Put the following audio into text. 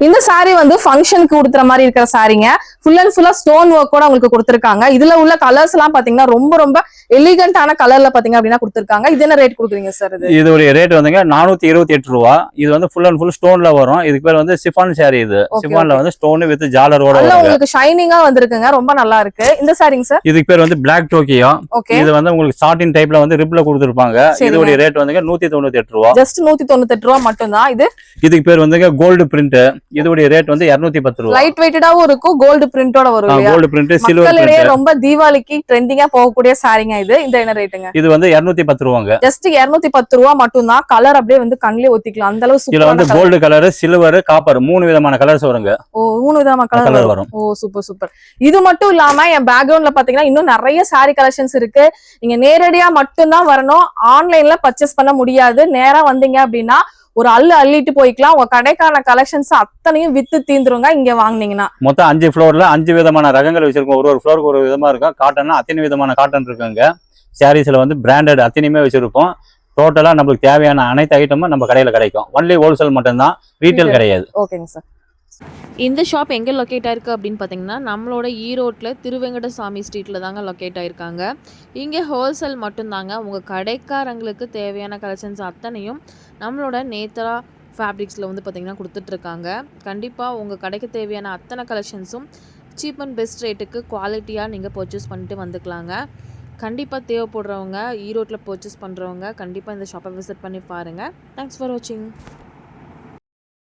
இந்த saree வந்து ஃபங்க்ஷனுக்கு உடுத்துற மாதிரி இருக்கிற சாரீங்க. ஃபுல் அண்ட் ஃபுல்லா ஸ்டோன் ஒர்க் கூட உங்களுக்கு கொடுத்திருக்காங்க. இதுல உள்ள கலர்ஸ் எல்லாம் பாத்தீங்கன்னா ரொம்ப ரொம்ப எலிகண்டான கலர்ல பாத்தீங்க அப்படின்னா கொடுத்திருக்காங்க. இது என்ன ரேட் கொடுக்குறீங்க சார்? இதோட ரேட் வந்துங்க 428 ரூபா. இது வந்து ஃபுல் அண்ட் ஃபுல் ஸ்டோன்ல வரும். இதுக்கு பேர் வந்து சிஃபான் சாரி. இது சிஃபான்ல வந்து ஸ்டோன் வித் ஜாலரோட வரும். உங்களுக்கு ஷைனிங்கா வந்திருக்குங்க. ரொம்ப நல்லா இருக்கு. இந்த சாரிங்க சார்? இதுக்கு பேர் வந்து பிளாக் டோக்கியோ. இது வந்து உங்களுக்கு சாட்டின் டைப்ல வந்து ரிப்ல கொடுத்திருப்பாங்க. இதோட ரேட் வந்துங்க 198 ரூபா. ஜஸ்ட் 198 ரூபா மட்டும் தான். இதுக்கு பேர் வந்துங்க கோல்டு பிரிண்ட். இதோட ரேட் வந்து 210 ரூபா. லைட் வெயிட்டடாவும் இருக்கும், கோல்டு பிரிண்டோட வரும். Gold print, silver print. ரொம்ப தீபாவளிக்கு ட்ரெண்டிங்கா போகக்கூடிய சாரிங்க இது. இந்த என்ன ரேட்டுங்க? இது வந்து 210 ரூபாங்க. ஜஸ்ட் 210 ரூபா மட்டும் தான். கலர் அப்படியே வந்து கண்ணிலே ஒத்திக்கலாம். அந்த அளவு சூப்பரா. இதுல வந்து கோல்டு கலர், சில்வர், காப்பர் 3 விதமான கலர்ஸ் வருங்க. ஓ 3 விதமான கலர் வரும். ஓ சூப்பர் சூப்பர். இது மட்டும் இல்லாம என் பேக்ரவுண்ட்ல பாத்தீங்கன்னா இன்னும் நிறைய சாரி கலெக்ஷன்ஸ் இருக்கு. நீங்க நேரடியா மட்டும் தான் வரணும். ஆன்லைன்ல பர்ச்சேஸ் பண்ண முடியாது. நேரா வந்தீங்க அப்படின்னா ஒரு அள்ளிட்டு போய்க்கலாம். உங்க கடைக்கான கலெக்ஷன்ஸ் அத்தனையும் வித்து தீந்துருங்க இங்க வாங்குனீங்கன்னா. மொத்தம் 5 ஃப்ளோர்ல 5 விதமான ரகங்கள் வச்சிருக்கோம். ஒரு ஃப்ளோருக்கு ஒரு விதமா இருக்கும். காட்டன்னா அத்தனை விதமான காட்டன் இருக்குங்க. சாரீஸ்ல வந்து பிராண்டட் அத்தனையுமே வச்சிருப்போம். டோட்டலா நம்மளுக்கு தேவையான அனைத்து ஐட்டமும் நம்ம கடையில கிடைக்கும். ஒன்லி ஹோல்சேல் மட்டும்தான், ரீட்டைல் கிடையாது. ஓகேங்க சார். இந்த ஷாப் எங்கே லொக்கேட் ஆயிருக்கு அப்படின்னு பார்த்தீங்கன்னா நம்மளோட ஈரோட்டில் திருவெங்கடசாமி ஸ்ட்ரீட்டில் தாங்க லொக்கேட் ஆயிருக்காங்க. இங்கே ஹோல்சேல் மட்டும்தாங்க. உங்கள் கடைக்காரங்களுக்கு தேவையான கலெக்ஷன்ஸ் அத்தனையும் நம்மளோட நேத்ரா ஃபேப்ரிக்ஸில் வந்து பார்த்திங்கன்னா கொடுத்துட்ருக்காங்க. கண்டிப்பாக உங்கள் கடைக்கு தேவையான அத்தனை கலெக்ஷன்ஸும் சீப் அண்ட் பெஸ்ட் ரேட்டுக்கு குவாலிட்டியாக நீங்கள் பர்ச்சேஸ் பண்ணிட்டு வந்துக்கலாங்க. கண்டிப்பாக தேவைப்படுறவங்க ஈரோட்டில் பர்ச்சேஸ் பண்ணுறவங்க கண்டிப்பாக இந்த ஷாப்பை விசிட் பண்ணி பாருங்கள். தேங்க்ஸ் ஃபார் வாட்சிங்.